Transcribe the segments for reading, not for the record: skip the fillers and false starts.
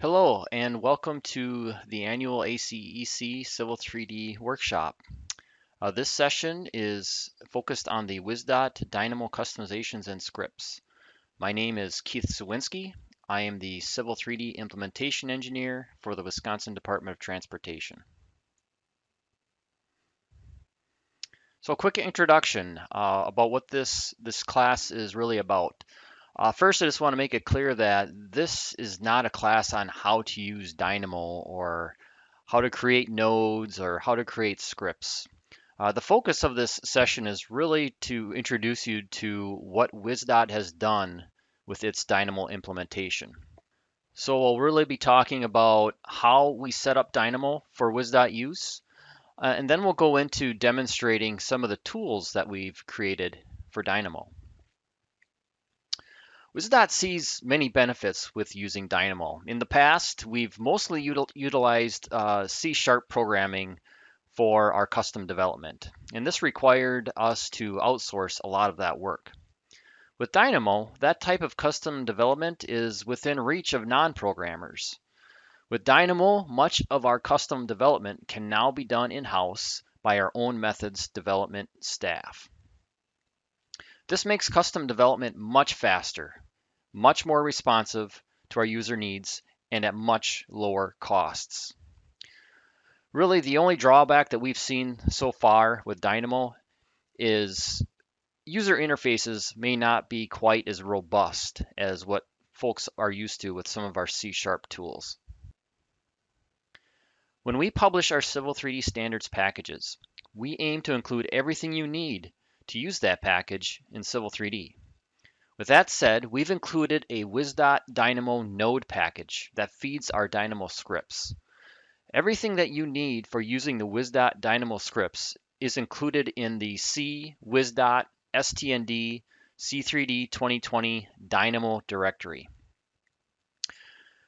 Hello and welcome to the annual ACEC Civil 3D workshop. This session is focused on the WisDOT Dynamo customizations and scripts. My name is Keith Sowinski. I am the Civil 3D implementation engineer for the Wisconsin Department of Transportation. So a quick introduction about what this class is really about. First, I just want to make it clear that this is not a class on how to use Dynamo or how to create nodes or how to create scripts. The focus of this session is really to introduce you to what WisDOT has done with its Dynamo implementation. So we'll really be talking about how we set up Dynamo for WisDOT use, and then we'll go into demonstrating some of the tools that we've created for Dynamo. WisDOT sees many benefits with using Dynamo. In the past, we've mostly utilized C# programming for our custom development, and this required us to outsource a lot of that work. With Dynamo, that type of custom development is within reach of non-programmers. With Dynamo, much of our custom development can now be done in-house by our own methods development staff. This makes custom development much faster, much more responsive to our user needs, and at much lower costs. Really, the only drawback that we've seen so far with Dynamo is user interfaces may not be quite as robust as what folks are used to with some of our C# tools. When we publish our Civil 3D standards packages, we aim to include everything you need to use that package in Civil 3D. With that said, we've included a WisDOT Dynamo node package that feeds our Dynamo scripts. Everything that you need for using the WisDOT Dynamo scripts is included in the C WisDOT STND C3D 2020 Dynamo directory.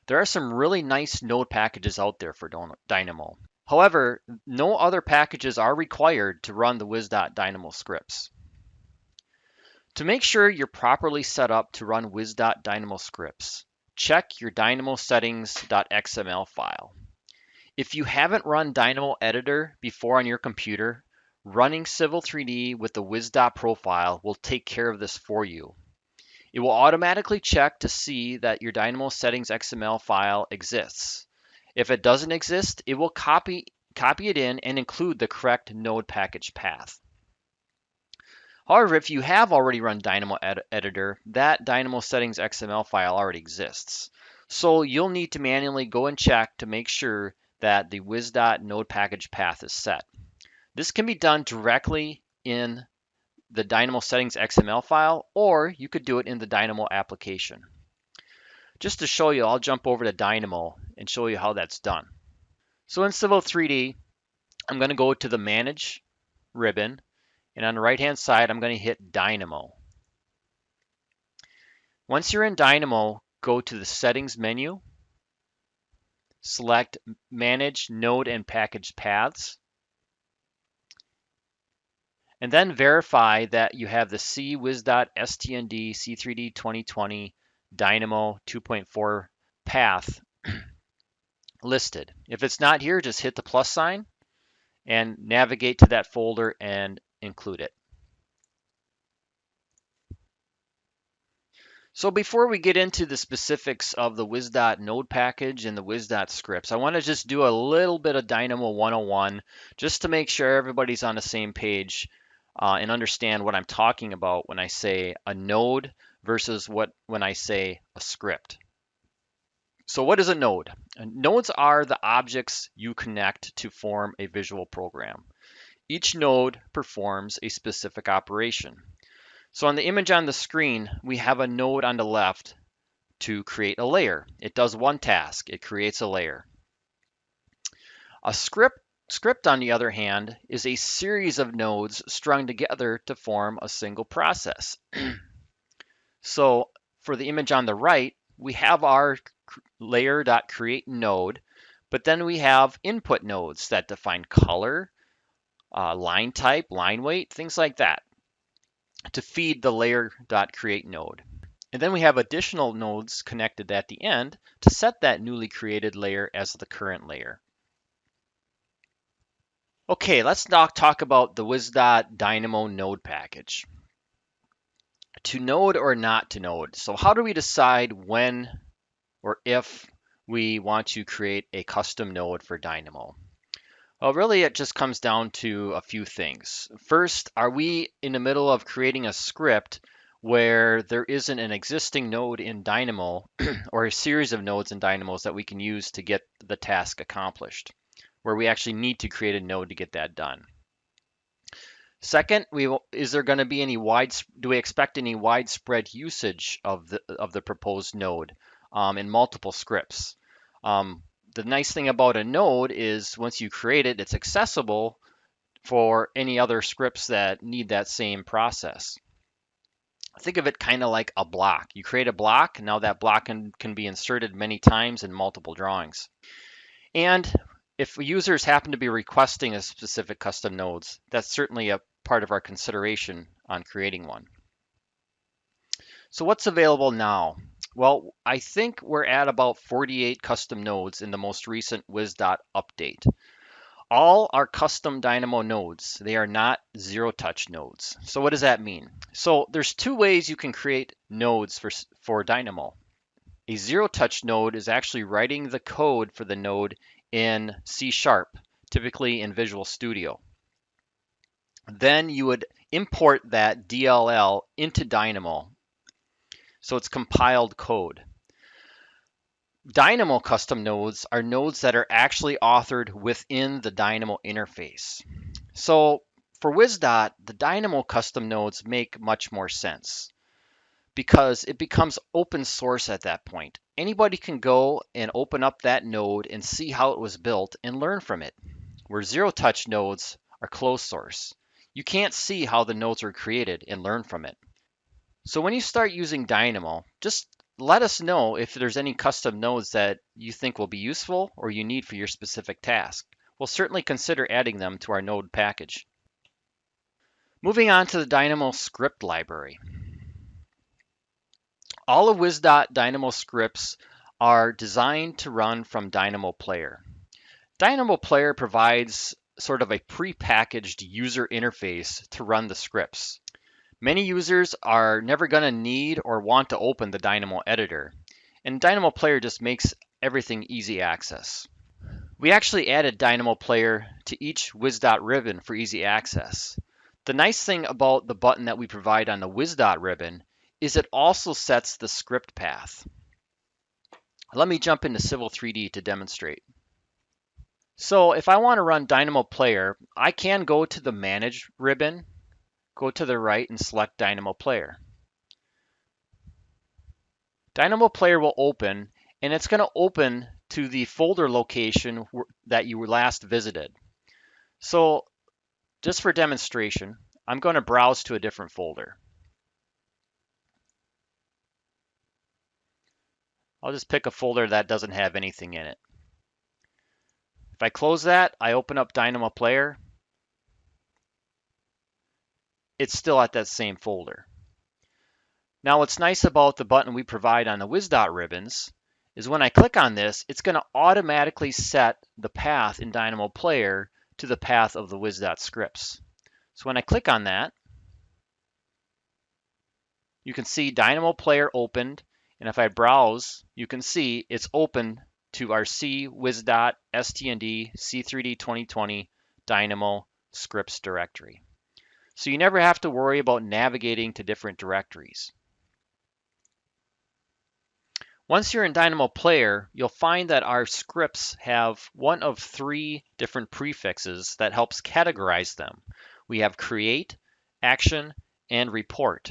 There are some really nice node packages out there for Dynamo. However, no other packages are required to run the WisDOT Dynamo scripts. To make sure you're properly set up to run WisDOT Dynamo scripts, check your Dynamo settings.xml file. If you haven't run Dynamo Editor before on your computer, running Civil 3D with the WisDOT profile will take care of this for you. It will automatically check to see that your Dynamo settings XML file exists. If it doesn't exist, it will copy it in and include the correct node package path. However, if you have already run Dynamo Editor, that Dynamo settings XML file already exists. So you'll need to manually go and check to make sure that the WisDOT node package path is set. This can be done directly in the Dynamo settings XML file, or you could do it in the Dynamo application. Just to show you, I'll jump over to Dynamo and show you how that's done. So in Civil 3D, I'm going to go to the Manage ribbon, and on the right-hand side, I'm going to hit Dynamo. Once you're in Dynamo, go to the Settings menu, select Manage Node and Package Paths, and then verify that you have the C WisDOT STND C3D 2020 Dynamo 2.4 path listed. If it's not here, just hit the plus sign and navigate to that folder and include it. So before we get into the specifics of the WisDOT node package and the WisDOT scripts, I want to just do a little bit of Dynamo 101 just to make sure everybody's on the same page and understand what I'm talking about when I say a node versus when I say a script. So what is a node? Nodes are the objects you connect to form a visual program. Each node performs a specific operation. So on the image on the screen, we have a node on the left to create a layer. It does one task. It creates a layer. A script, on the other hand, is a series of nodes strung together to form a single process. So for the image on the right, we have our layer.create node, but then we have input nodes that define color, line type, line weight, things like that, to feed the layer.create node. And then we have additional nodes connected at the end to set that newly created layer as the current layer. Okay, let's now talk about the WisDOT Dynamo node package. To node or not to node. So how do we decide when or if we want to create a custom node for Dynamo? Well, really, it just comes down to a few things. First, are we in the middle of creating a script where there isn't an existing node in Dynamo or a series of nodes in Dynamos that we can use to get the task accomplished, where we actually need to create a node to get that done? Second, is there going to be any do we expect any widespread usage of the proposed node in multiple scripts? The nice thing about a node is once you create it, it's accessible for any other scripts that need that same process. Think of it kind of like a block. You create a block, now that block can be inserted many times in multiple drawings. And if users happen to be requesting a specific custom nodes, that's certainly a part of our consideration on creating one. So what's available now? Well, I think we're at about 48 custom nodes in the most recent WisDOT update. All are custom Dynamo nodes. They are not zero-touch nodes. So what does that mean? So there's two ways you can create nodes for Dynamo. A zero-touch node is actually writing the code for the node in C#, typically in Visual Studio. Then you would import that DLL into Dynamo. So it's compiled code. Dynamo custom nodes are nodes that are actually authored within the Dynamo interface. So for WisDOT, the Dynamo custom nodes make much more sense because it becomes open source at that point. Anybody can go and open up that node and see how it was built and learn from it, where zero-touch nodes are closed source. You can't see how the nodes were created and learn from it. So when you start using Dynamo, just let us know if there's any custom nodes that you think will be useful or you need for your specific task. We'll certainly consider adding them to our node package. Moving on to the Dynamo script library. All of WisDOT Dynamo scripts are designed to run from Dynamo Player. Dynamo Player provides sort of a pre-packaged user interface to run the scripts. Many users are never going to need or want to open the Dynamo editor, and Dynamo Player just makes everything easy access. We actually added Dynamo Player to each WisDOT ribbon for easy access. The nice thing about the button that we provide on the WisDOT ribbon is it also sets the script path. Let me jump into Civil 3D to demonstrate. So if I want to run Dynamo Player, I can go to the Manage ribbon, go to the right and select Dynamo Player. Dynamo Player will open, and it's going to open to the folder location that you last visited. So just for demonstration, I'm going to browse to a different folder. I'll just pick a folder that doesn't have anything in it. If I close that, I open up Dynamo Player. It's still at that same folder. Now what's nice about the button we provide on the WisDOT ribbons is when I click on this, it's going to automatically set the path in Dynamo Player to the path of the WisDOT scripts. So when I click on that, you can see Dynamo Player opened, and if I browse, you can see it's open to our C WisDOT STND C3D 2020 Dynamo scripts directory. So you never have to worry about navigating to different directories. Once you're in Dynamo Player, you'll find that our scripts have one of three different prefixes that helps categorize them. We have create, action, and report.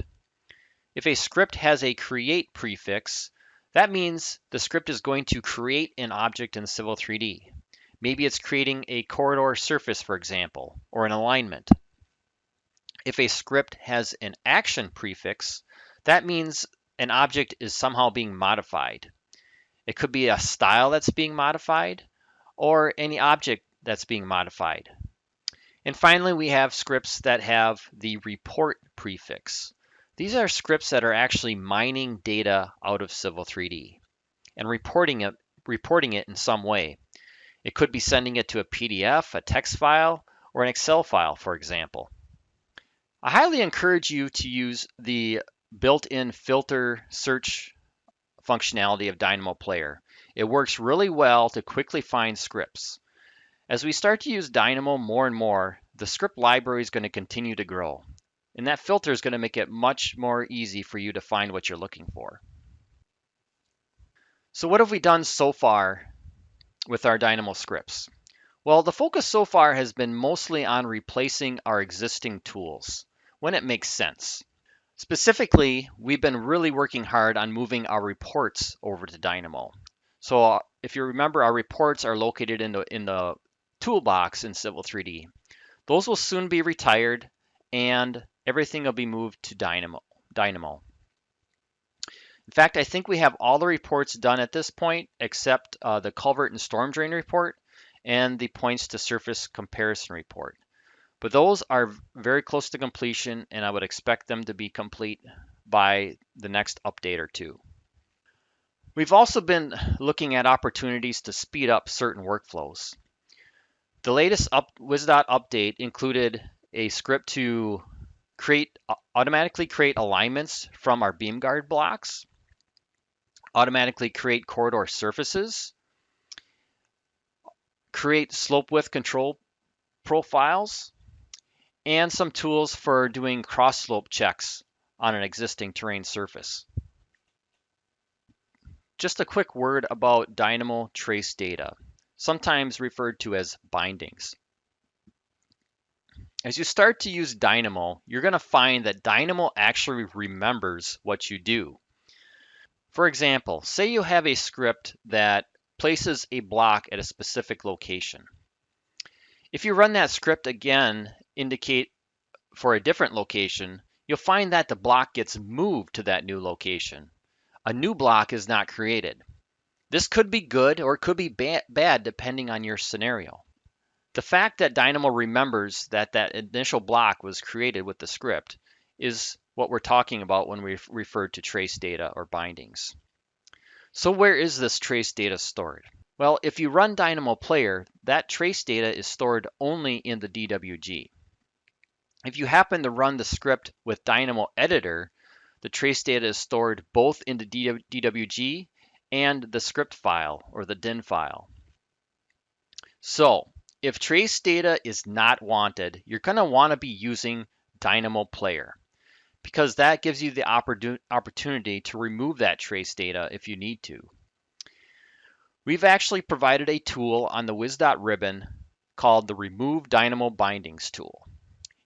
If a script has a create prefix, that means the script is going to create an object in Civil 3D. Maybe it's creating a corridor surface, for example, or an alignment. If a script has an action prefix, that means an object is somehow being modified. It could be a style that's being modified or any object that's being modified. And finally, we have scripts that have the report prefix. These are scripts that are actually mining data out of Civil 3D and reporting it in some way. It could be sending it to a PDF, a text file, or an Excel file, for example. I highly encourage you to use the built-in filter search functionality of Dynamo Player. It works really well to quickly find scripts. As we start to use Dynamo more and more, the script library is going to continue to grow. And that filter is going to make it much more easy for you to find what you're looking for. So what have we done so far with our Dynamo scripts? Well, the focus so far has been mostly on replacing our existing tools when it makes sense. Specifically, we've been really working hard on moving our reports over to Dynamo. So if you remember, our reports are located in the toolbox in Civil 3D. Those will soon be retired and everything will be moved to Dynamo. In fact, I think we have all the reports done at this point except the culvert and storm drain report and the points to surface comparison report. But those are very close to completion, and I would expect them to be complete by the next update or two. We've also been looking at opportunities to speed up certain workflows. The latest WisDOT update included a script to automatically create alignments from our beam guard blocks, automatically create corridor surfaces, create slope width control profiles, and some tools for doing cross slope checks on an existing terrain surface. Just a quick word about Dynamo trace data, sometimes referred to as bindings. As you start to use Dynamo, you're going to find that Dynamo actually remembers what you do. For example, say you have a script that places a block at a specific location. If you run that script again, indicate for a different location, you'll find that the block gets moved to that new location. A new block is not created. This could be good or it could be bad depending on your scenario. The fact that Dynamo remembers that that initial block was created with the script is what we're talking about when we refer to trace data or bindings. So where is this trace data stored? Well, if you run Dynamo Player, that trace data is stored only in the DWG. If you happen to run the script with Dynamo Editor, the trace data is stored both in the DWG and the script file or the DIN file. So if trace data is not wanted, you're going to want to be using Dynamo Player because that gives you the opportunity to remove that trace data if you need to. We've actually provided a tool on the WisDOT ribbon called the Remove Dynamo Bindings tool.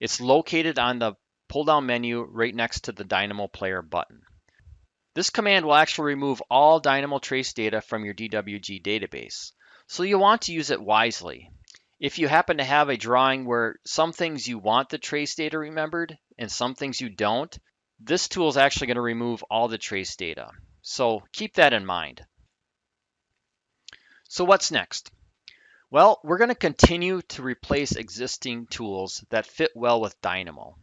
It's located on the pull-down menu right next to the Dynamo Player button. This command will actually remove all Dynamo trace data from your DWG database, so you'll want to use it wisely. If you happen to have a drawing where some things you want the trace data remembered and some things you don't, this tool is actually going to remove all the trace data. So keep that in mind. So what's next? Well, we're going to continue to replace existing tools that fit well with Dynamo.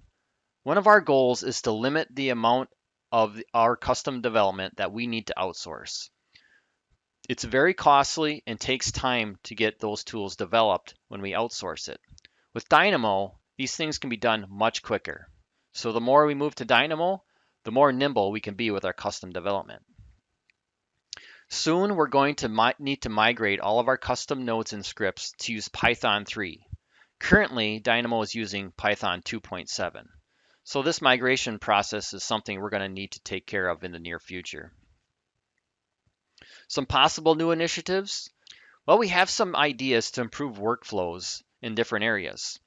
One of our goals is to limit the amount of our custom development that we need to outsource. It's very costly and takes time to get those tools developed when we outsource it. With Dynamo, these things can be done much quicker. So the more we move to Dynamo, the more nimble we can be with our custom development. Soon we're going to need to migrate all of our custom nodes and scripts to use Python 3. Currently, Dynamo is using Python 2.7. So this migration process is something we're going to need to take care of in the near future. Some possible new initiatives? Well, we have some ideas to improve workflows in different areas.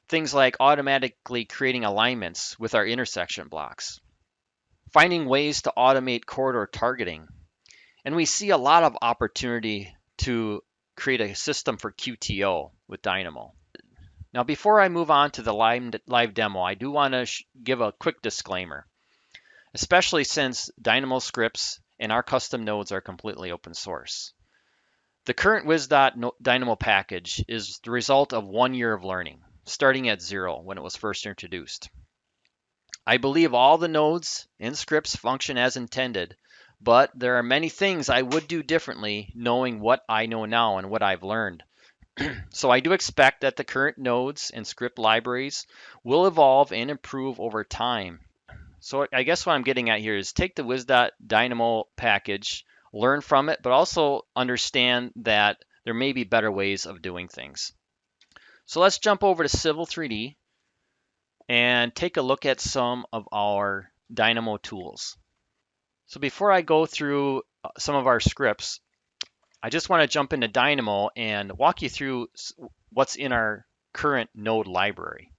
Things like automatically creating alignments with our intersection blocks. Finding ways to automate corridor targeting. And we see a lot of opportunity to create a system for QTO with Dynamo. Now, before I move on to the live demo, I do want to give a quick disclaimer, especially since Dynamo scripts and our custom nodes are completely open source. The current WisDOT Dynamo package is the result of 1 year of learning, starting at 0 when it was first introduced. I believe all the nodes and scripts function as intended, but there are many things I would do differently knowing what I know now and what I've learned. So I do expect that the current nodes and script libraries will evolve and improve over time. So I guess what I'm getting at here is take the WisDOT Dynamo package, learn from it, but also understand that there may be better ways of doing things. So let's jump over to Civil 3D and take a look at some of our Dynamo tools. So before I go through some of our scripts, I just want to jump into Dynamo and walk you through what's in our current node library.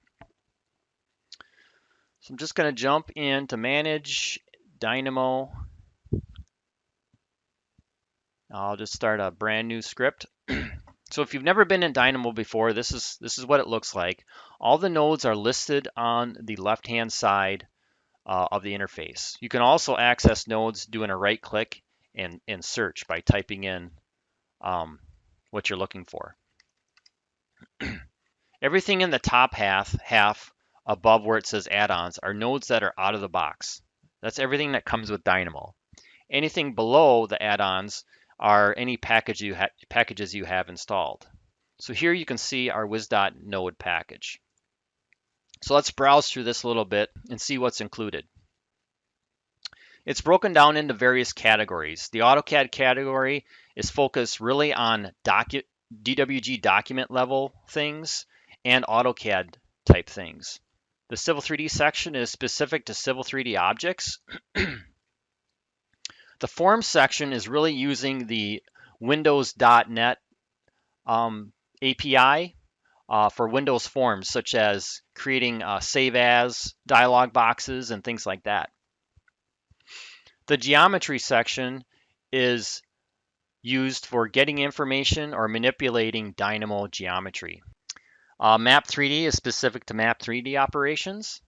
So I'm just going to jump in to Manage, Dynamo. I'll just start a brand new script. So if you've never been in Dynamo before, this is what it looks like. All the nodes are listed on the left-hand side of the interface. You can also access nodes doing a right click and search by typing in what you're looking for. Everything in the top half above where it says add-ons are nodes that are out of the box. That's everything that comes with Dynamo. Anything below the add-ons are any packages you have installed. So here you can see our WisDOT node package. So let's browse through this a little bit and see what's included. It's broken down into various categories. The AutoCAD category is focused really on DWG document level things and AutoCAD type things. The Civil 3D section is specific to Civil 3D objects. The Forms section is really using the Windows.net API for Windows Forms, such as creating save as dialog boxes and things like that. The Geometry section is used for getting information or manipulating Dynamo geometry. Map 3D is specific to Map 3D operations.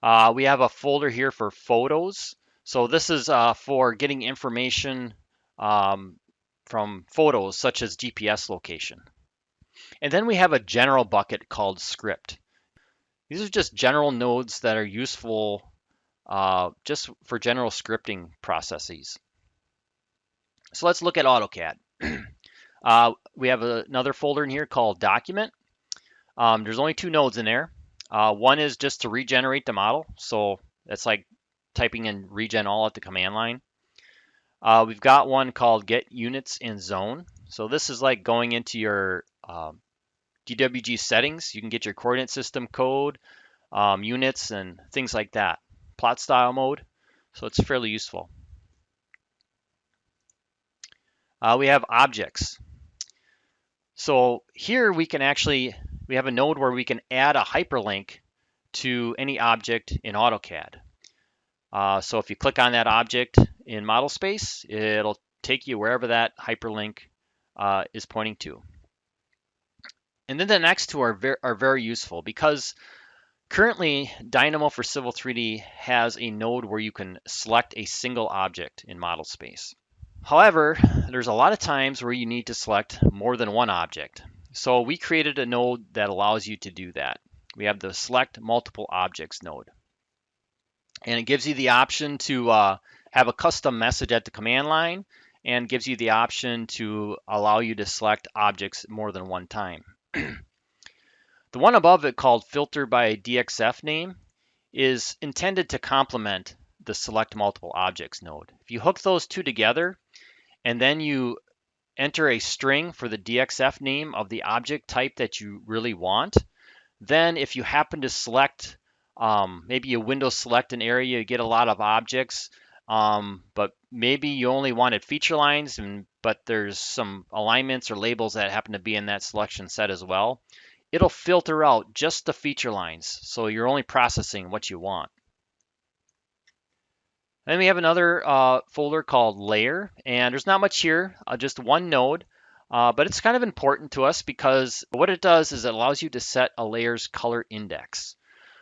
We have a folder here for photos. So this is for getting information from photos, such as GPS location. And then we have a general bucket called script. These are just general nodes that are useful just for general scripting processes. So let's look at AutoCAD. We have another folder in here called document. There's only two nodes in there. One is just to regenerate the model. So that's like typing in regen all at the command line. We've got one called get units in zone. So this is like going into your DWG settings. You can get your coordinate system code, units, and things like that. Plot style mode. So it's fairly useful. We have objects. So here we have a node where we can add a hyperlink to any object in AutoCAD. So if you click on that object in model space, it'll take you wherever that hyperlink is pointing to. And then the next two are very useful because currently Dynamo for Civil 3D has a node where you can select a single object in model space. However, there's a lot of times where you need to select more than one object. So we created a node that allows you to do that. We have the select multiple objects node. And it gives you the option to have a custom message at the command line and gives you the option to allow you to select objects more than one time. The one above it called filter by DXF name is intended to complement the select multiple objects node. If you hook those two together and then you enter a string for the DXF name of the object type that you really want, then if you happen to select maybe you window select an area, you get a lot of objects, but maybe you only wanted feature lines, but there's some alignments or labels that happen to be in that selection set as well. It'll filter out just the feature lines, so you're only processing what you want. Then we have another folder called layer, and there's not much here, just one node, but it's kind of important to us because what it does is it allows you to set a layer's color index.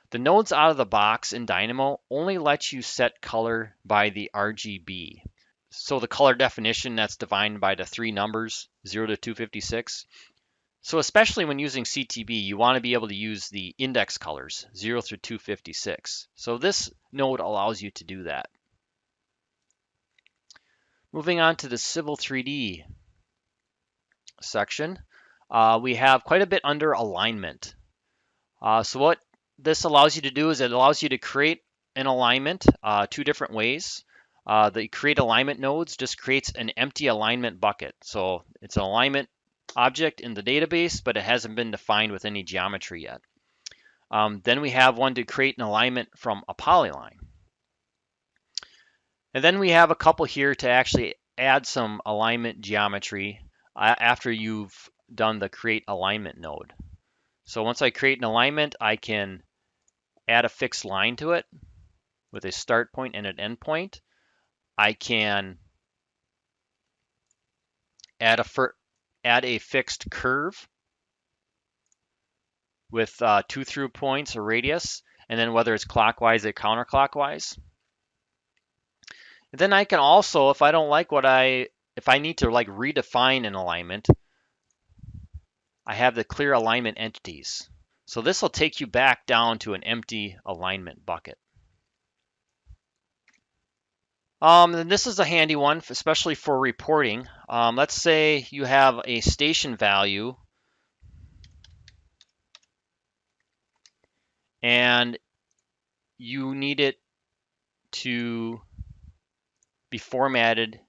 The nodes out of the box in Dynamo only let you set color by the RGB. So the color definition that's defined by the three numbers, 0 to 256. So especially when using CTB, you want to be able to use the index colors, 0 through 256. So this node allows you to do that. Moving on to the Civil 3D section, we have quite a bit under alignment. So what this allows you to do is it allows you to create an alignment two different ways. The create alignment nodes just creates an empty alignment bucket. So it's an alignment object in the database, but it hasn't been defined with any geometry yet. Then we have one to create an alignment from a polyline. And then we have a couple here to actually add some alignment geometry after you've done the create alignment node. So once I create an alignment, I can add a fixed line to it with a start point and an end point. I can add a fixed curve with 2 through points or radius, and then whether it's clockwise or counterclockwise. And then I can also, if I don't like if I need to like redefine an alignment, I have the clear alignment entities. So this will take you back down to an empty alignment bucket. And this is a handy one, especially for reporting. Let's say you have a station value and you need it to be formatted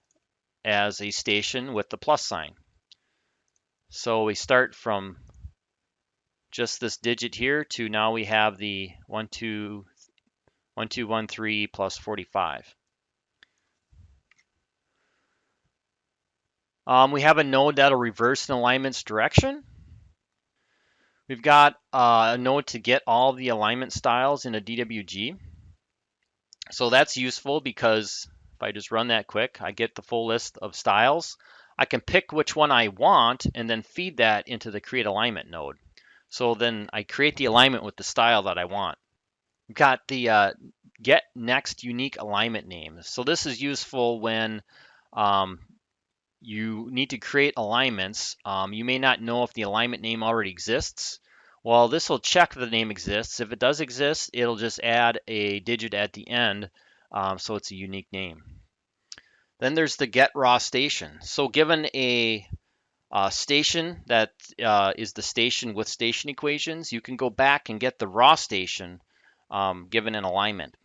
as a station with the plus sign. So we start from just this digit here to now we have the 1213 plus 45. We have a node that'll reverse an alignment's direction. We've got a node to get all the alignment styles in a DWG. So that's useful because if I just run that quick, I get the full list of styles. I can pick which one I want and then feed that into the create alignment node. So then I create the alignment with the style that I want. We've got the get next unique alignment name. So this is useful when you need to create alignments. You may not know if the alignment name already exists. Well, this will check the name exists. If it does exist, it'll just add a digit at the end, so it's a unique name. Then there's the get raw station. So given a station that is the station with station equations, you can go back and get the raw station given an alignment.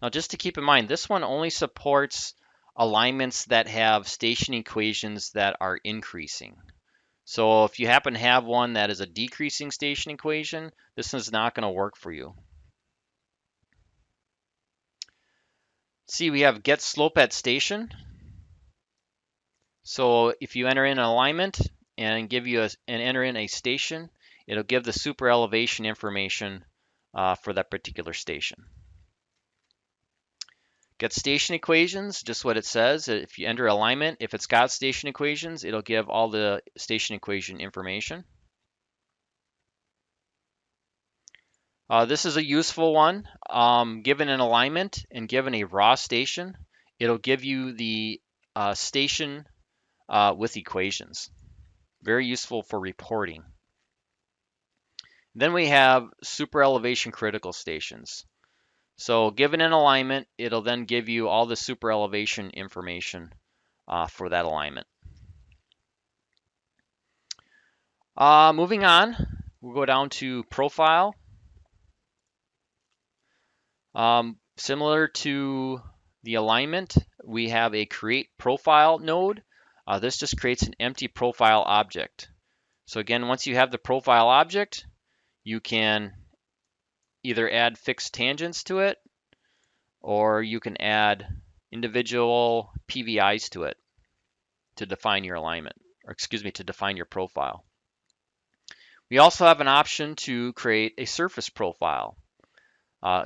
Now, just to keep in mind, this one only supports alignments that have station equations that are increasing. So if you happen to have one that is a decreasing station equation, this is not going to work for you. See, we have get slope at station. So if you enter in an alignment and enter in a station, it'll give the super elevation information for that particular station. Get station equations, just what it says. If you enter alignment, if it's got station equations, it'll give all the station equation information. This is a useful one. Given an alignment and given a raw station, it'll give you the station with equations. Very useful for reporting. Then we have super elevation critical stations. So given an alignment, it'll then give you all the super elevation information for that alignment. Moving on, we'll go down to profile. Similar to the alignment, we have a create profile node. This just creates an empty profile object. So again, once you have the profile object, you can either add fixed tangents to it, or you can add individual PVIs to it to define your alignment, or excuse me, to define your profile. We also have an option to create a surface profile.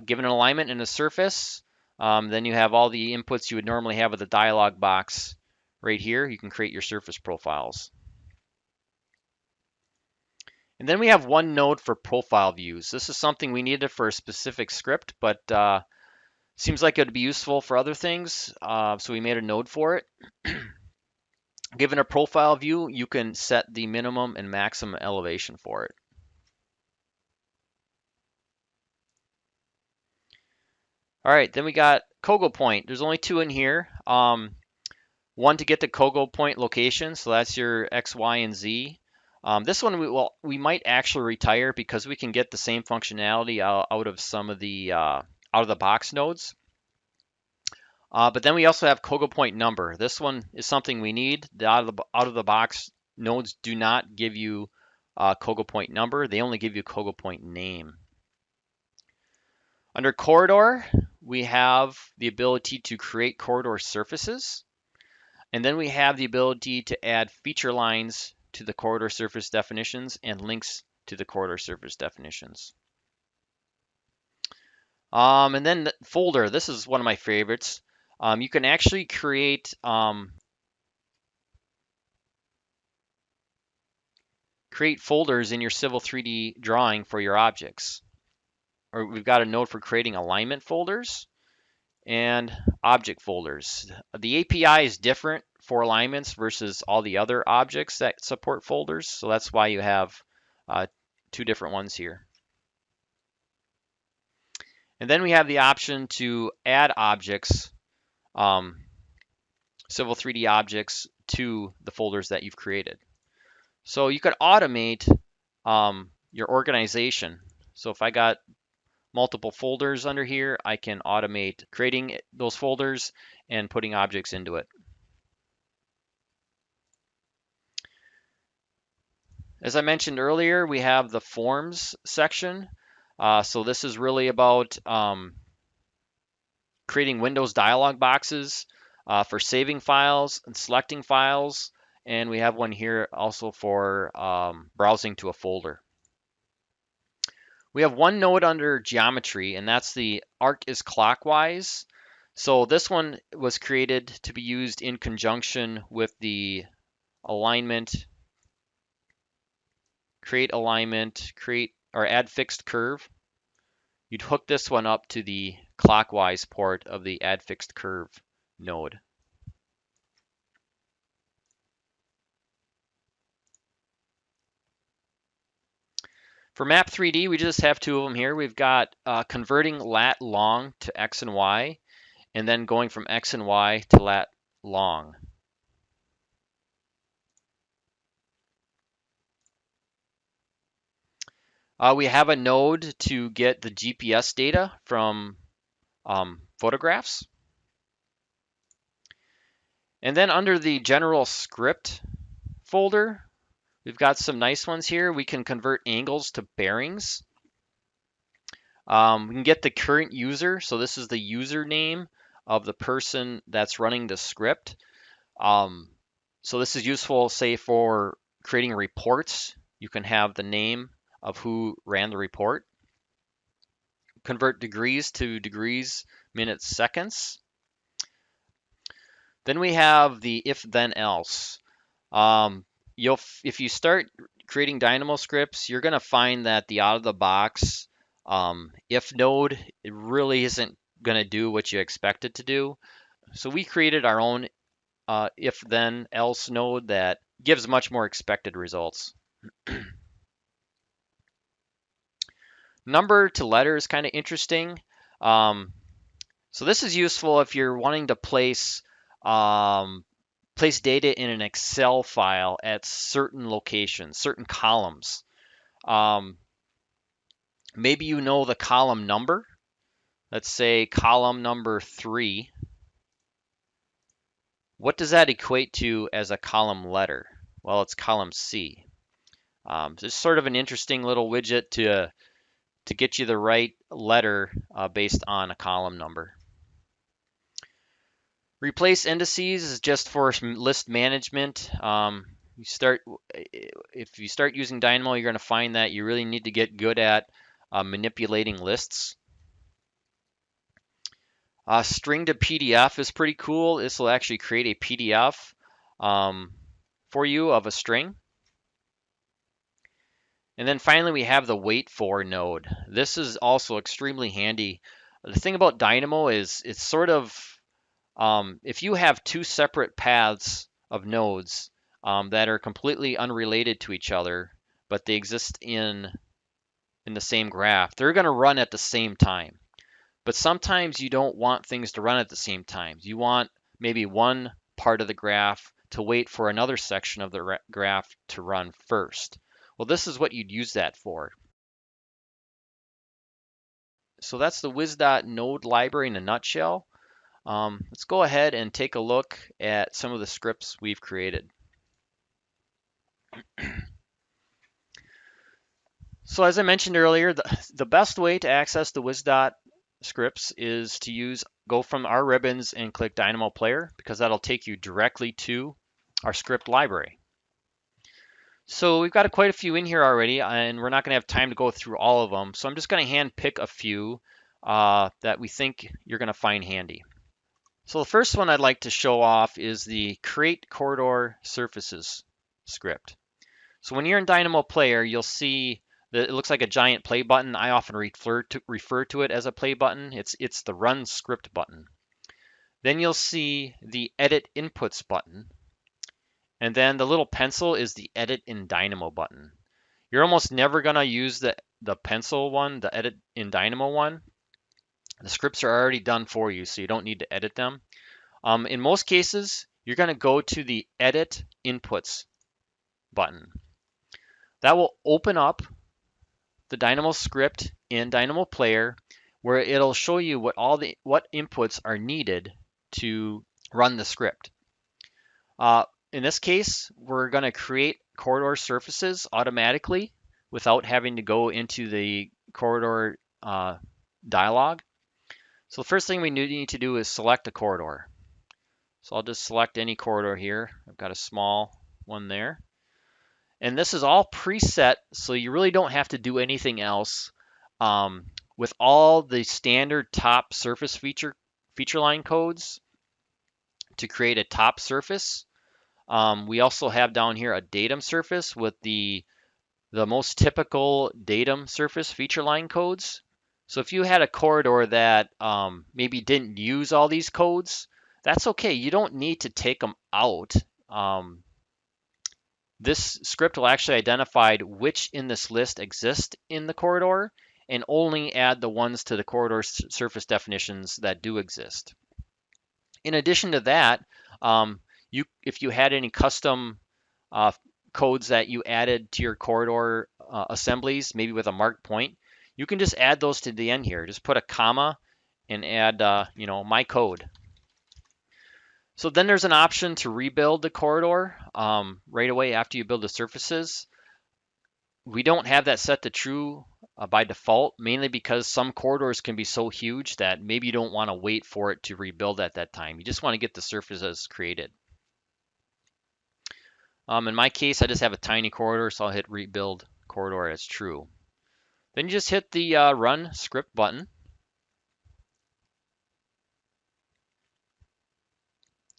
Given an alignment and a surface, then you have all the inputs you would normally have with the dialog box right here. You can create your surface profiles. And then we have one node for profile views. This is something we needed for a specific script, but seems like it would be useful for other things, so we made a node for it. Given a profile view, you can set the minimum and maximum elevation for it. All right, then we got Kogo point. There's only two in here. One to get the Kogo point location, so that's your X, Y, and Z. This one we might actually retire because we can get the same functionality out of some of the out of the box nodes. But then we also have Kogo point number. This one is something we need. The out of the box nodes do not give you Kogo point number. They only give you Kogo point name. Under corridor, we have the ability to create corridor surfaces. And then we have the ability to add feature lines to the corridor surface definitions and links to the corridor surface definitions. And then the folder, this is one of my favorites. You can actually create folders in your Civil 3D drawing for your objects. Or we've got a node for creating alignment folders and object folders. The API is different for alignments versus all the other objects that support folders, so that's why you have two different ones here. And then we have the option to add objects, Civil 3D objects, to the folders that you've created. So you could automate your organization. So if I got multiple folders under here, I can automate creating those folders and putting objects into it. As I mentioned earlier, we have the forms section. So this is really about creating Windows dialog boxes for saving files and selecting files. And we have one here also for browsing to a folder. We have one node under geometry, and that's the arc is clockwise. So this one was created to be used in conjunction with the alignment, create alignment, create or add fixed curve. You'd hook this one up to the clockwise port of the add fixed curve node. For map 3D, we just have two of them here. We've got converting lat long to X and Y, and then going from X and Y to lat long. We have a node to get the GPS data from photographs. And then under the general script folder, we've got some nice ones here. We can convert angles to bearings. We can get the current user. So this is the username of the person that's running the script. So this is useful, say, for creating reports. You can have the name of who ran the report. Convert degrees to degrees, minutes, seconds. Then we have the if, then, else. If you start creating Dynamo scripts, you're going to find that the out-of-the-box if node, it really isn't going to do what you expect it to do. So we created our own if, then, else node that gives much more expected results. Number to letter is kind of interesting. So this is useful if you're wanting to place data in an Excel file at certain locations, certain columns. Maybe you know the column number. Let's say column number 3. What does that equate to as a column letter? Well, it's column C. It's sort of an interesting little widget to get you the right letter based on a column number. Replace indices is just for list management. If you start using Dynamo, you're going to find that you really need to get good at manipulating lists. String to PDF is pretty cool. This will actually create a PDF for you of a string. And then finally, we have the wait for node. This is also extremely handy. The thing about Dynamo is it's sort of, if you have two separate paths of nodes that are completely unrelated to each other, but they exist in the same graph. They're going to run at the same time. But sometimes you don't want things to run at the same time. You want maybe one part of the graph to wait for another section of the graph to run first. Well, this is what you'd use that for. So that's the WisDOT node library in a nutshell. Let's go ahead and take a look at some of the scripts we've created. So as I mentioned earlier, the best way to access the WisDOT scripts is to go from our ribbons and click Dynamo Player, because that'll take you directly to our script library. So we've got quite a few in here already, and we're not going to have time to go through all of them. So I'm just going to hand pick a few that we think you're going to find handy. So the first one I'd like to show off is the Create Corridor Surfaces script. So when you're in Dynamo Player, you'll see that it looks like a giant play button. I often refer to it as a play button. It's the Run Script button. Then you'll see the Edit Inputs button. And then the little pencil is the Edit in Dynamo button. You're almost never going to use the pencil one, the Edit in Dynamo one. The scripts are already done for you, so you don't need to edit them. In most cases, you're going to go to the Edit Inputs button. That will open up the Dynamo script in Dynamo Player, where it'll show you what inputs are needed to run the script. In this case, we're going to create corridor surfaces automatically without having to go into the corridor dialog. So the first thing we need to do is select a corridor. So I'll just select any corridor here. I've got a small one there. And this is all preset, so you really don't have to do anything else. With all the standard top surface feature line codes to create a top surface, we also have down here a datum surface with the most typical datum surface feature line codes. So if you had a corridor that maybe didn't use all these codes, that's okay. You don't need to take them out. This script will actually identify which in this list exist in the corridor and only add the ones to the corridor surface definitions that do exist. In addition to that, if you had any custom codes that you added to your corridor assemblies, maybe with a marked point, you can just add those to the end here. Just put a comma and add, my code. So then there's an option to rebuild the corridor right away after you build the surfaces. We don't have that set to true by default, mainly because some corridors can be so huge that maybe you don't want to wait for it to rebuild at that time. You just want to get the surfaces created. In my case, I just have a tiny corridor, so I'll hit rebuild corridor as true. Then you just hit the run script button.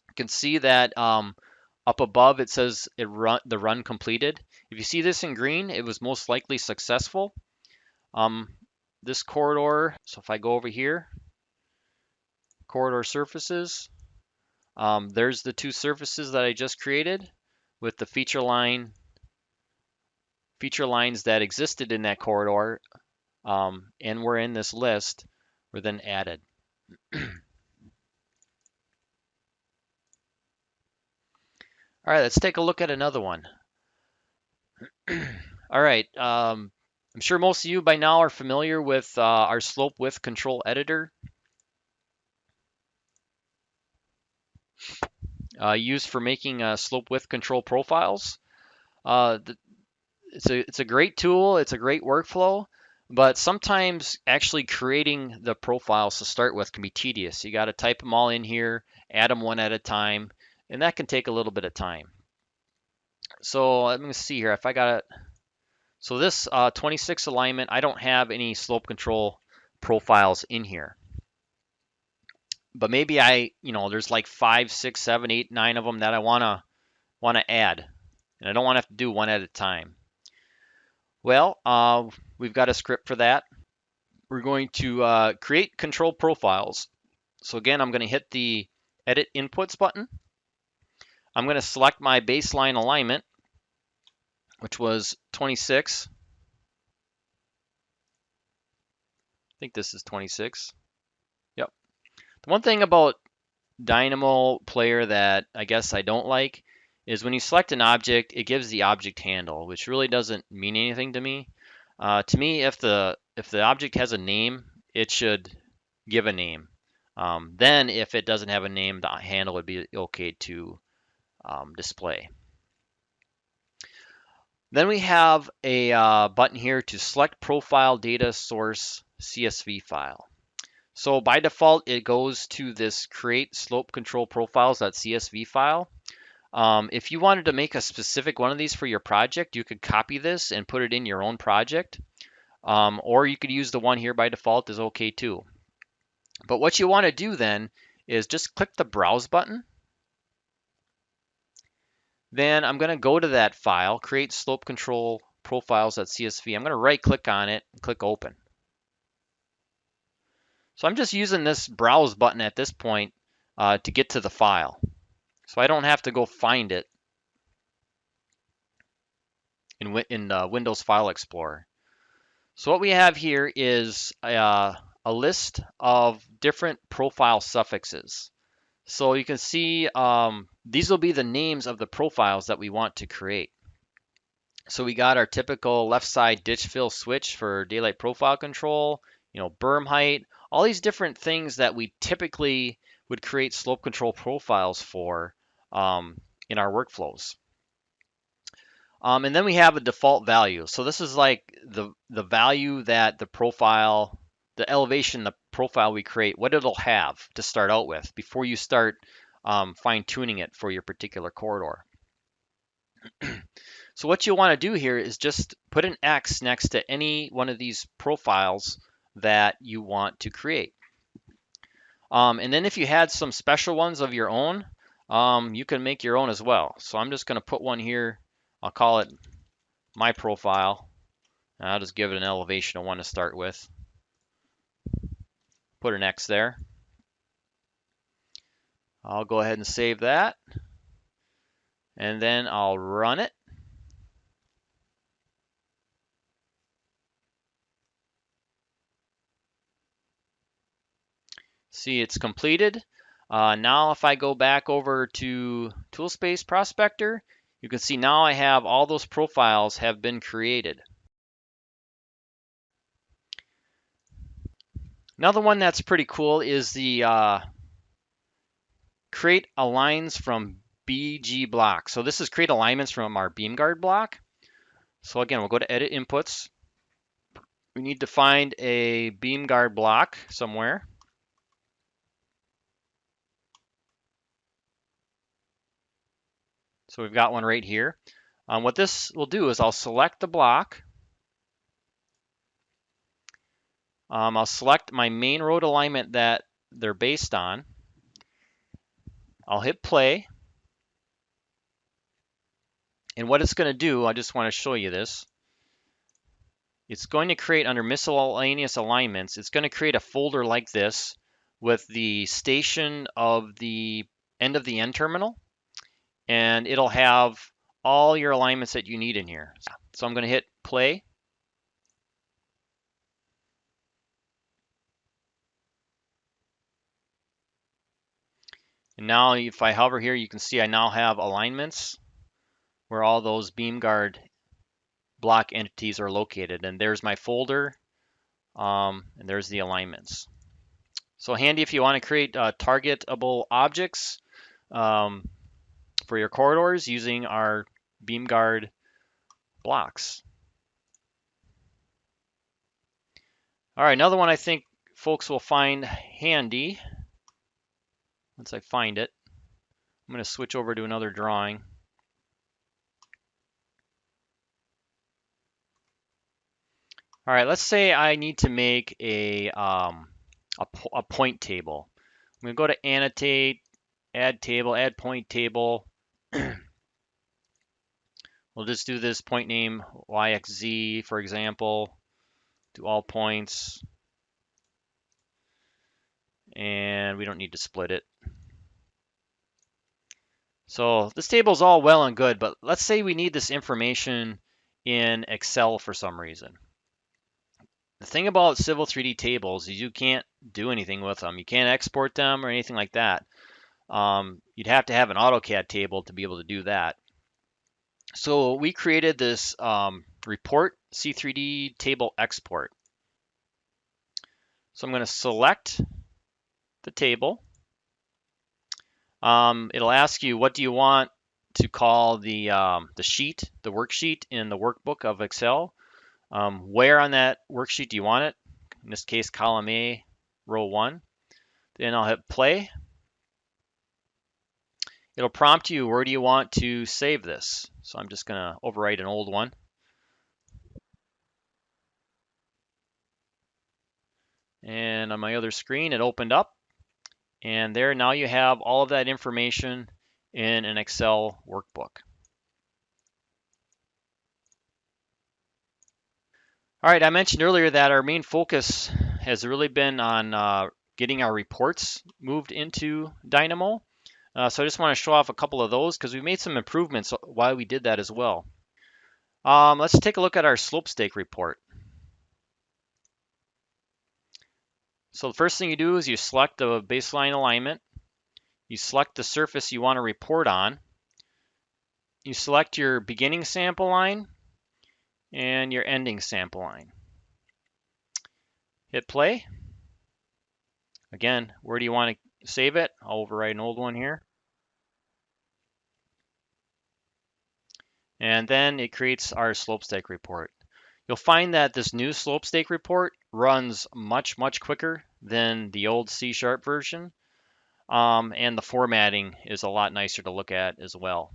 You can see that up above it says the run completed. If you see this in green, it was most likely successful. This corridor, so if I go over here, corridor surfaces, there's the two surfaces that I just created with the feature lines that existed in that corridor and were in this list were then added. All right, let's take a look at another one. All right, I'm sure most of you by now are familiar with our slope width control editor used for making slope width control profiles. It's a great tool, it's a great workflow, but sometimes actually creating the profiles to start with can be tedious. You got to type them all in here, add them one at a time, and that can take a little bit of time. So let me see here if I got it. So this 26 alignment, I don't have any slope control profiles in here. But maybe there's like 5, 6, 7, 8, 9 of them that I wanna add, and I don't want to have to do one at a time. Well, we've got a script for that. We're going to create control profiles. So again, I'm going to hit the Edit Inputs button. I'm going to select my baseline alignment, which was 26. I think this is 26. Yep. The one thing about Dynamo Player that I guess I don't like is when you select an object, it gives the object handle, which really doesn't mean anything to me. To me, if the object has a name, it should give a name. Then, if it doesn't have a name, the handle would be okay to display. Then we have a button here to select profile data source CSV file. So by default, it goes to this create slope control profiles.csv file. If you wanted to make a specific one of these for your project, you could copy this and put it in your own project. Or you could use the one here by default is okay too. But what you want to do then is just click the browse button. Then I'm going to go to that file, create slope control profiles.csv. I'm going to right click on it and click open. So I'm just using this browse button at this point to get to the file. So I don't have to go find it in Windows File Explorer. So what we have here is a list of different profile suffixes. So you can see these will be the names of the profiles that we want to create. So we got our typical left side ditch fill switch for daylight profile control, berm height, all these different things that we typically would create slope control profiles for in our workflows. And then we have a default value. So this is like the value that the profile, the elevation, the profile we create, what it'll have to start out with before you start fine tuning it for your particular corridor. So what you'll want to do here is just put an X next to any one of these profiles that you want to create. And then if you had some special ones of your own, you can make your own as well. So I'm just going to put one here. I'll call it my profile. And I'll just give it an elevation of 1 to start with. Put an X there. I'll go ahead and save that. And then I'll run it. See, it's completed. Now if I go back over to Toolspace Prospector, you can see now I have all those profiles have been created. Another one that's pretty cool is the create aligns from BG block. So this is create alignments from our beam guard block. So again, we'll go to edit inputs. We need to find a beam guard block somewhere. So we've got one right here. What this will do is I'll select the block. I'll select my main road alignment that they're based on. I'll hit play. And what it's going to do, I just want to show you this. It's going to create under miscellaneous alignments, it's going to create a folder like this with the station of the end of the end terminal. And it'll have all your alignments that you need in here. So I'm going to hit play. And now if I hover here, you can see I now have alignments where all those beam guard block entities are located. And there's my folder, and there's the alignments. So handy if you want to create targetable objects for your corridors using our beam guard blocks. All right, another one I think folks will find handy once I find it. I'm going to switch over to another drawing. All right, let's say I need to make a point table. I'm going to go to annotate, add table, add point table. We'll just do this point name YXZ, for example, to all points. And we don't need to split it. So this table is all well and good, but let's say we need this information in Excel for some reason. The thing about Civil 3D tables is you can't do anything with them. You can't export them or anything like that. You'd have to have an AutoCAD table to be able to do that. So we created this report C3D table export. So I'm going to select the table. It'll ask you, what do you want to call the sheet, the worksheet in the workbook of Excel? Where on that worksheet do you want it? In this case, column A, row 1. Then I'll hit play. It'll prompt you, where do you want to save this? So I'm just going to overwrite an old one. And on my other screen, it opened up. And there, now you have all of that information in an Excel workbook. All right, I mentioned earlier that our main focus has really been on getting our reports moved into Dynamo. So I just want to show off a couple of those because we made some improvements while we did that as well. Let's take a look at our slopestake report. So the first thing you do is you select the baseline alignment. You select the surface you want to report on. You select your beginning sample line and your ending sample line. Hit play. Again, where do you want to save it? I'll overwrite an old one here. And then it creates our slopestake report. You'll find that this new slopestake report runs much quicker than the old C# version. And the formatting is a lot nicer to look at as well.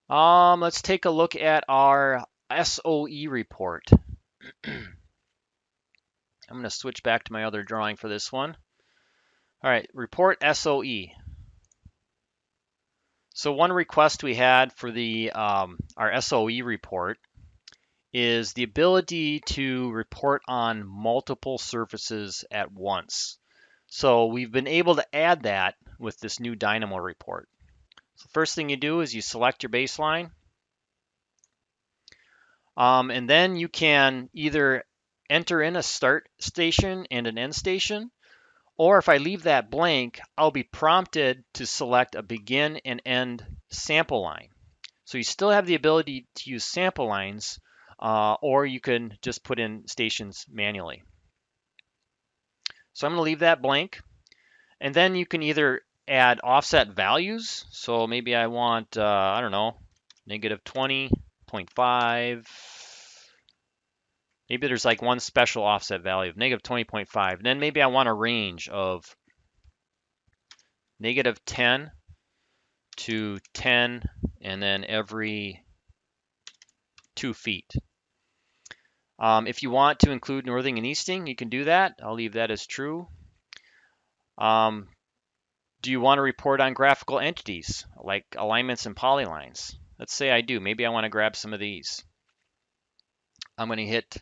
Let's take a look at our SOE report. I'm going to switch back to my other drawing for this one. All right, report SOE. So one request we had for the our SOE report is the ability to report on multiple surfaces at once. So we've been able to add that with this new Dynamo report. So first thing you do is you select your baseline. And then you can either enter in a start station and an end station, or if I leave that blank, I'll be prompted to select a begin and end sample line. So you still have the ability to use sample lines, or you can just put in stations manually. So I'm going to leave that blank. And then you can either add offset values. So maybe I want, I don't know, negative 20.5. Maybe there's like one special offset value of negative 20.5. And then maybe I want a range of negative 10 to 10, and then every 2 feet. If you want to include northing and easting, you can do that. I'll leave that as true. Do you want to report on graphical entities like alignments and polylines? Let's say I do. Maybe I want to grab some of these. I'm going to hit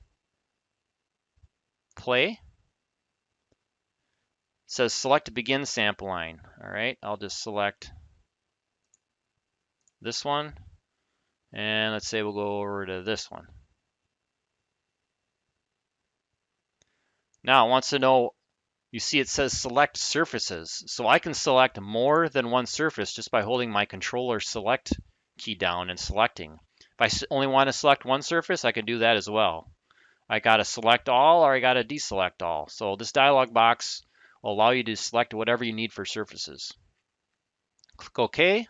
play. It says select a begin sample line. All right, I'll just select this one. And let's say we'll go over to this one. Now it wants to know, you see it says select surfaces. So I can select more than one surface just by holding my controller select key down and selecting. If I only want to select one surface, I can do that as well. I got to select all or I got to deselect all. So this dialog box will allow you to select whatever you need for surfaces. Click OK.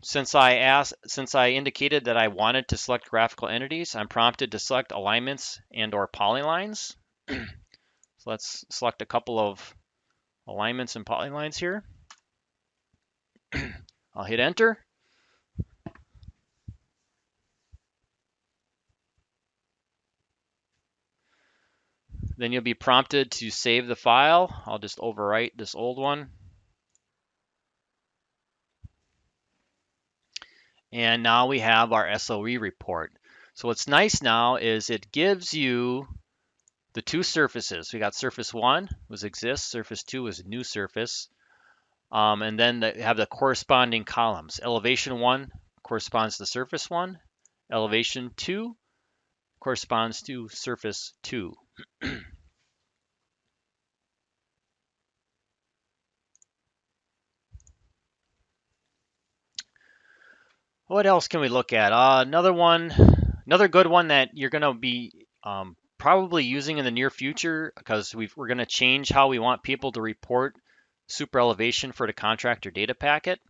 Since I indicated that I wanted to select graphical entities, I'm prompted to select alignments and or polylines. So let's select a couple of alignments and polylines here. I'll hit enter. Then you'll be prompted to save the file. I'll just overwrite this old one. And now we have our SOE report. So what's nice now is it gives you the two surfaces. We got surface 1 was exist, surface 2 was new surface. And then have the corresponding columns. Elevation 1 corresponds to surface 1. Elevation 2 corresponds to surface 2. What else can we look at? Another good one that you're going to be probably using in the near future, because we're going to change how we want people to report super elevation for the contractor data packet.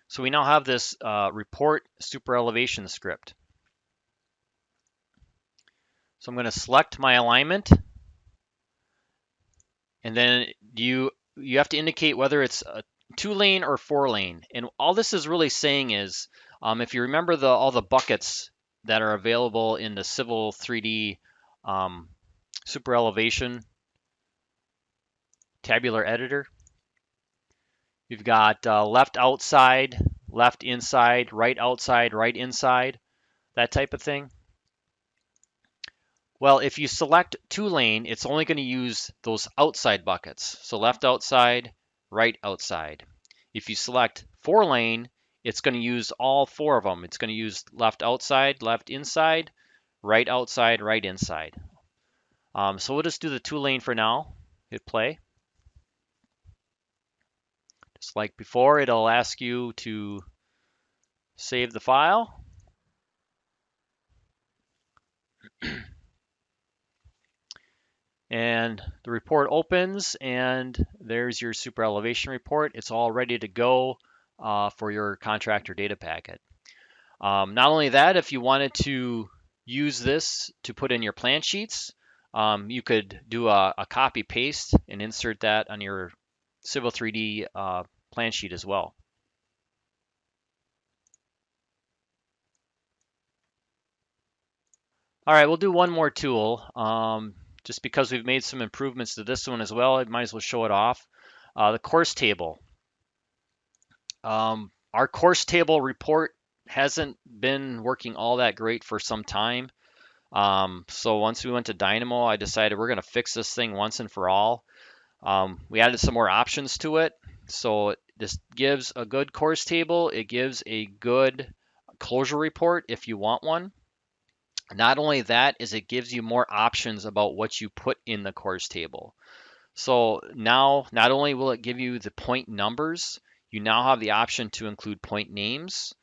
So we now have this report super elevation script. So I'm going to select my alignment, and then you have to indicate whether it's a 2-lane or 4-lane. And all this is really saying is, if you remember all the buckets that are available in the Civil 3D super elevation tabular editor, you've got left outside, left inside, right outside, right inside, that type of thing. Well, if you select 2-lane, it's only going to use those outside buckets. So left outside, right outside. If you select 4-lane, it's going to use all 4 of them. It's going to use left outside, left inside, right outside, right inside. So we'll just do the 2-lane for now. Hit play. Just like before, it'll ask you to save the file. And the report opens, and there's your super elevation report. It's all ready to go for your contractor data packet. Not only that, if you wanted to use this to put in your plan sheets, you could do a copy paste and insert that on your Civil 3D plan sheet as well. All right, we'll do one more tool. Just because we've made some improvements to this one as well, I might as well show it off. The course table. Our course table report hasn't been working all that great for some time. So once we went to Dynamo, I decided we're going to fix this thing once and for all. We added some more options to it. So this gives a good course table. It gives a good closure report if you want one. Not only that, is it gives you more options about what you put in the course table. So now, not only will it give you the point numbers, you now have the option to include point names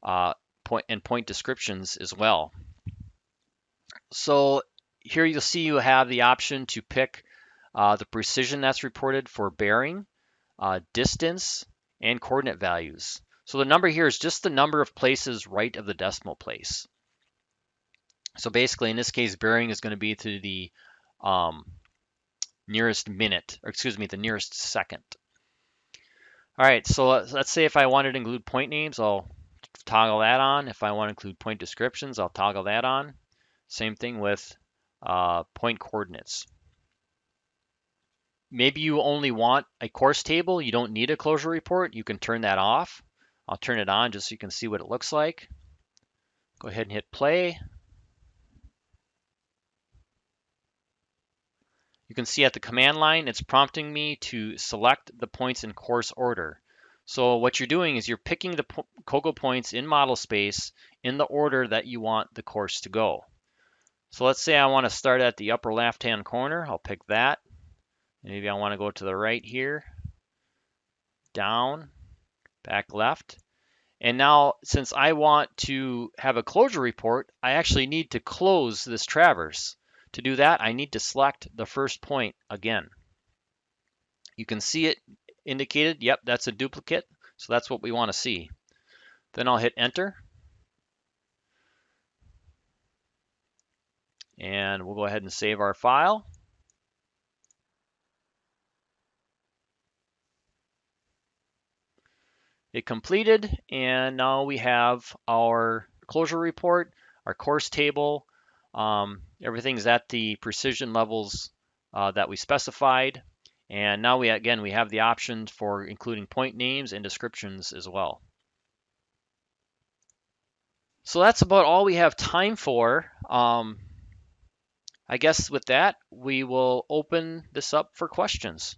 and point descriptions as well. So here you'll see you have the option to pick the precision that's reported for bearing, distance, and coordinate values. So the number here is just the number of places right of the decimal place. So basically, in this case, bearing is going to be to the nearest minute, or excuse me, the nearest second. All right, so let's say if I wanted to include point names, I'll toggle that on. If I want to include point descriptions, I'll toggle that on. Same thing with point coordinates. Maybe you only want a course table. You don't need a closure report. You can turn that off. I'll turn it on just so you can see what it looks like. Go ahead and hit play. You can see at the command line, it's prompting me to select the points in course order. So what you're doing is you're picking the COGO points in model space in the order that you want the course to go. So let's say I want to start at the upper left-hand corner. I'll pick that. Maybe I want to go to the right here, down, back left. And now, since I want to have a closure report, I actually need to close this traverse. To do that, I need to select the first point again. You can see it indicated. Yep, that's a duplicate. So that's what we want to see. Then I'll hit enter. And we'll go ahead and save our file. It completed, and now we have our closure report, our course table. Everything's at the precision levels that we specified. And now we have the option for including point names and descriptions as well. So that's about all we have time for. I guess with that, we will open this up for questions.